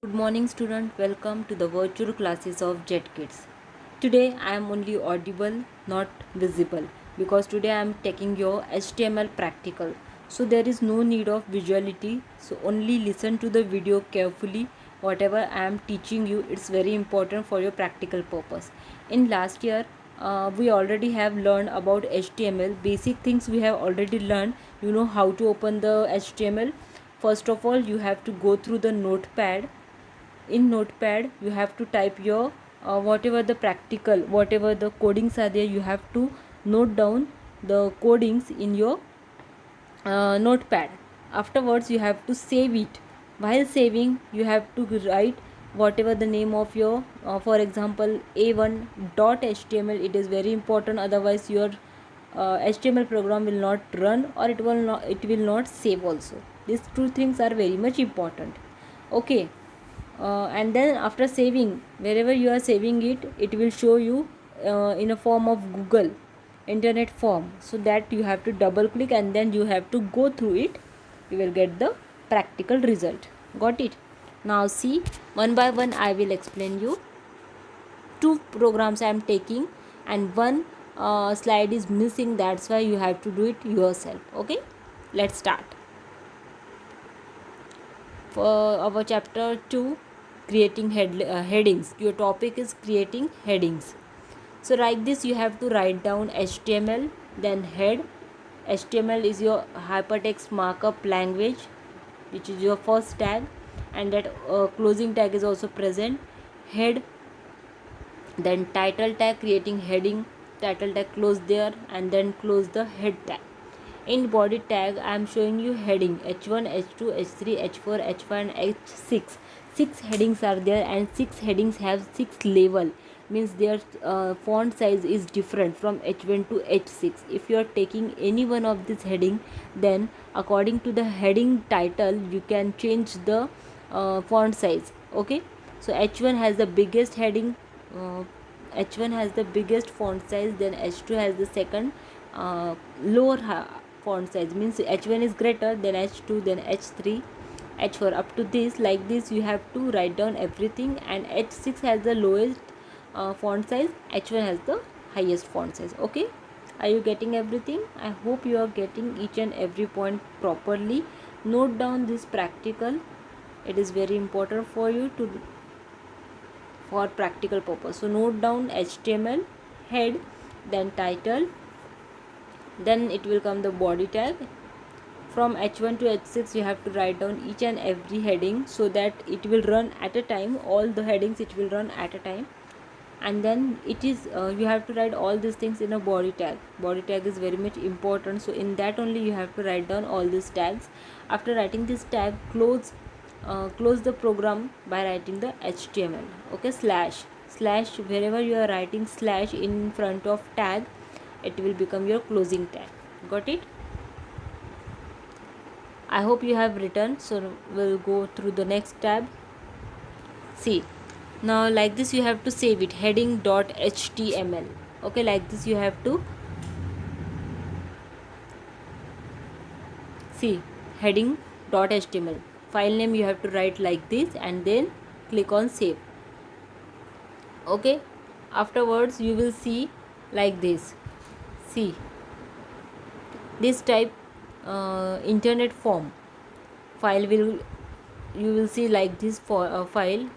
Good morning, student. Welcome to the virtual classes of Jet Kids. Today I am only audible, not visible, because today I am taking your HTML practical. So there is no need of visuality. So only listen to the video carefully. Whatever I am teaching you, it's very important for your practical purpose. In last year, we already have learned about HTML. Basic things we have already learned. You know how to open the HTML. First of all, you have to go through the notepad. In notepad you have to type your whatever the practical, whatever the codings are there, you have to note down the codings in your notepad. Afterwards you have to save it. While saving you have to write whatever the name of your for example a1.html. It is very important, otherwise your html program will not run, or it will not save also. These two things are very much important. Okay. And then after saving, wherever you are saving it, it will show you in a form of Google internet form, so that you have to double click and then you have to go through it. You will get the practical result. Got it? Now see, one by one I will explain you. Two programs I am taking and one slide is missing, that's why you have to do it yourself. Okay, let's start. For our chapter 2, creating headings, your topic is creating headings. So like this you have to write down html, then head. HTML is your hypertext markup language, which is your first tag, and that closing tag is also present. Head, then title tag, creating heading, title tag close there, and then close the head tag. In body tag I am showing you heading h1, h2, h3, h4, h5 and h6. Six headings are there, and six headings have six level, means their font size is different from h1 to h6. If you are taking any one of this heading, then according to the heading title you can change the font size. Okay, so h1 has the biggest heading, uh, h1 has the biggest font size, then h2 has the second lower font size, means h1 is greater, then h2, then h3, h4 up to this. Like this you have to write down everything, and h6 has the lowest font size, h1 has the highest font size. Okay, are you getting everything? I hope you are getting each and every point properly. Note down this practical, it is very important for you to for practical purpose. So note down html, head, then title, then it will come the body tag. From h1 to h6 you have to write down each and every heading, so that it will run at a time, all the headings it will run at a time. And then it is you have to write all these things in a body tag. Body tag is very much important, so in that only you have to write down all these tags. After writing this tag, close the program by writing the html. Okay, slash, wherever you are writing slash in front of tag, it will become your closing tag. Got it? I hope you have written. So we'll go through the next tab. See, now like this you have to save it, heading.html. Okay, like this you have to see, heading.html. File name you have to write like this, and then click on save. Okay, afterwards you will see like this. See, this type internet form file will, you will see like this for file.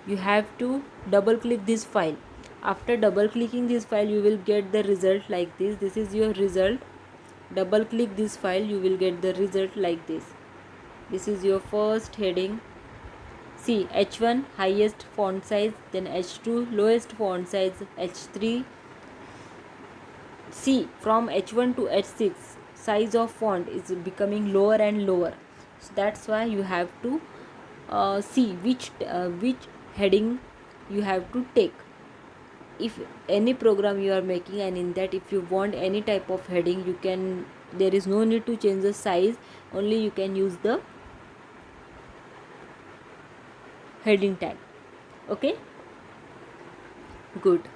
You have to double click this file. After double clicking this file you will get the result like this. This is your result. Double click this file, you will get the result like this. This is your first heading. See, h1 highest font size, then h2 lowest font size, h3. See, from h1 to h6 size of font is becoming lower and lower, so that's why you have to see which heading you have to take. If any program you are making, and in that if you want any type of heading, you can, there is no need to change the size, only you can use the heading tag. Okay, good.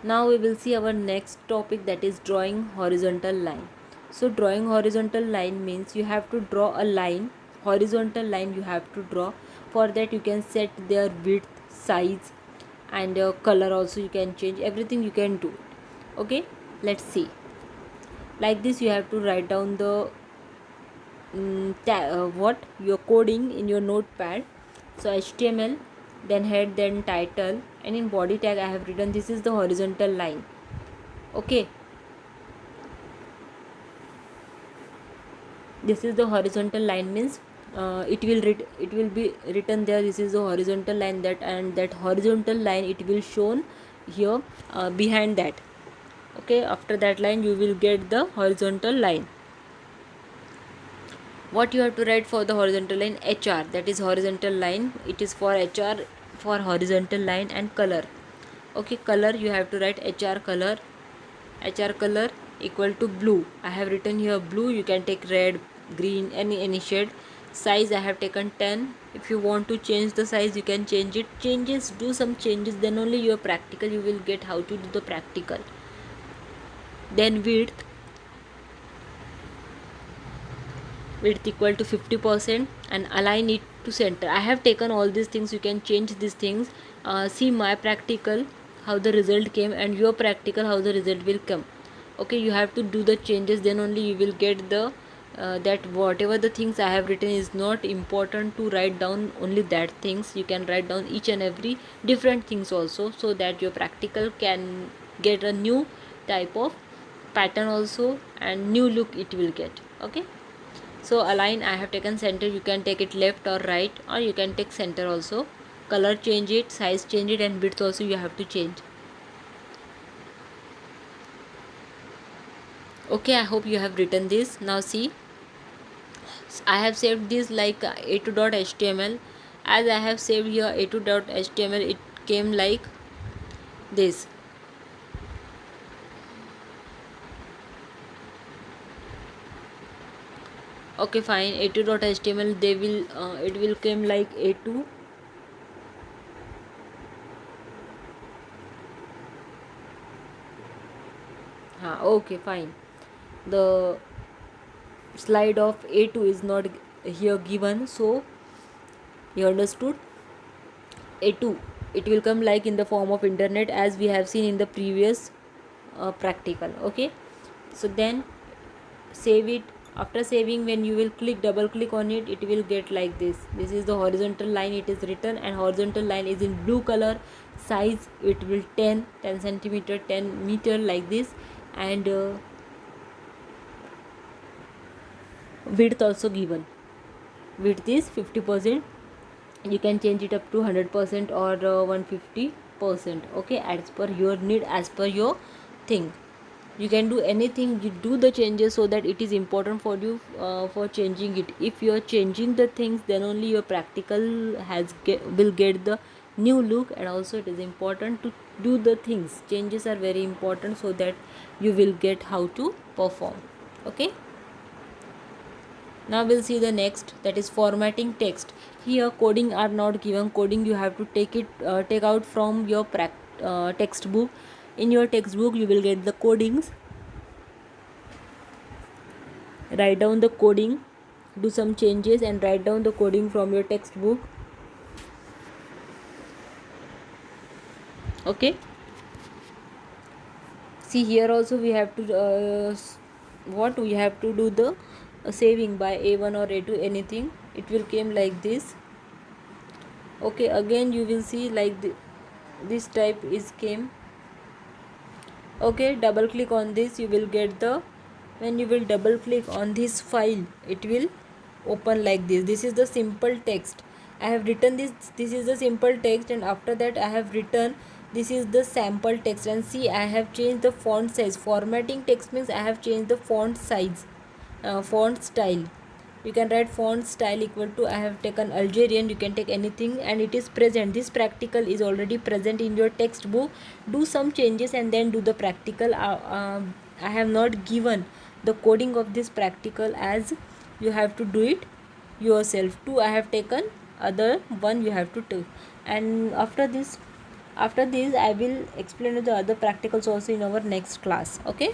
Now we will see our next topic, that is drawing horizontal line. So drawing horizontal line means you have to draw a line horizontal line you have to draw. For that you can set their width, size, and color also you can change. Everything you can do it. Okay, let's see. Like this you have to write down the what you're coding in your notepad. So HTML, then head, then title, and in body tag I have written this is the horizontal line. Okay, this is the horizontal line, means it will be written there, this is the horizontal line, that and that horizontal line it will shown here behind that. Okay, after that line you will get the horizontal line. What you have to write for the horizontal line? HR, that is horizontal line, it is for HR, for horizontal line. And color, okay, color you have to write HR color. HR color equal to blue, I have written here blue, you can take red, green, any shade. Size I have taken 10. If you want to change the size you can change it. Changes, do some changes, then only your practical you will get how to do the practical. Then width equal to 50%, and align it to center. I have taken all these things, you can change these things. See my practical how the result came, and your practical how the result will come. Okay, you have to do the changes, then only you will get the that whatever the things I have written is not important to write down only that things. You can write down each and every different things also, so that your practical can get a new type of pattern also, and new look it will get. Okay, so align I have taken center, you can take it left or right, or you can take center also. Color change it, size change it, and width also you have to change. Okay, I hope you have written this. Now see, I have saved this like a2.html. As I have saved here a2.html, it came like this. Okay, fine, a2.html, they will it will come like a2. Okay, fine. The slide of a2 is not here given, so you understood. A2, it will come like in the form of internet, as we have seen in the previous practical. Okay, so then save it. After saving, when you will double click on it, it will get like this. This is the horizontal line, it is written, and horizontal line is in blue color. Size it will 10 centimeter, 10 meter, like this. And width also given, width is 50%. You can change it up to 100% or 150%. Okay, as per your need, as per your thing, you can do anything. You do the changes so that it is important for you for changing it. If you are changing the things, then only your practical will get the new look. And also it is important to do the things, changes are very important, so that you will get how to perform. Okay, now we'll see the next, that is formatting text. Here coding are not given. Coding you have to take out from your textbook. In your textbook you will get the codings. Write down the coding, do some changes, and write down the coding from your textbook. Okay, see here also we have to what we have to do the saving by a1 or a2, anything, it will came like this. Okay, again you will see like this type is came. Okay, double click on this, you will get the, when you will double click on this file, it will open like this. This is the simple text I have written. This is the simple text, and after that I have written this is the sample text. And see, I have changed the font size. Formatting text means I have changed the font size, font style. You can write font style equal to, I have taken Algerian, you can take anything, and it is present. This practical is already present in your textbook. Do some changes and then do the practical. I have not given the coding of this practical, as you have to do it yourself too. I have taken other one, you have to do. And after this I will explain the other practicals also in our next class. Okay,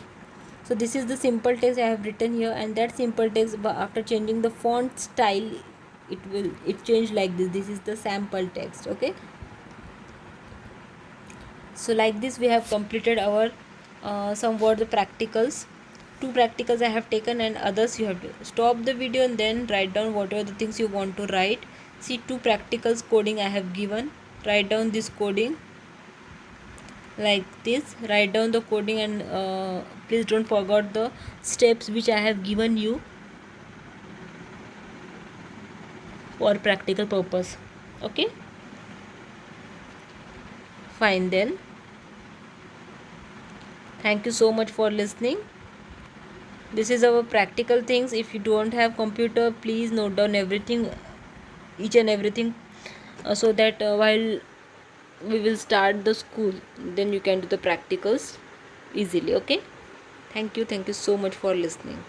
so this is the simple text I have written here, and that simple text, after changing the font style, it changed like this is the sample text. Okay, so like this we have completed our somewhat the practicals. Two practicals I have taken, and others you have to stop the video and then write down whatever the things you want to write. See, two practicals coding I have given. Write down this coding like this. Write down the coding, and please don't forget the steps which I have given you for practical purpose. Okay, fine then. Thank you so much for listening. This is our practical things. If you don't have computer, please note down everything, each and everything, so that while we will start the school, then you can do the practicals easily. Okay, thank you so much for listening.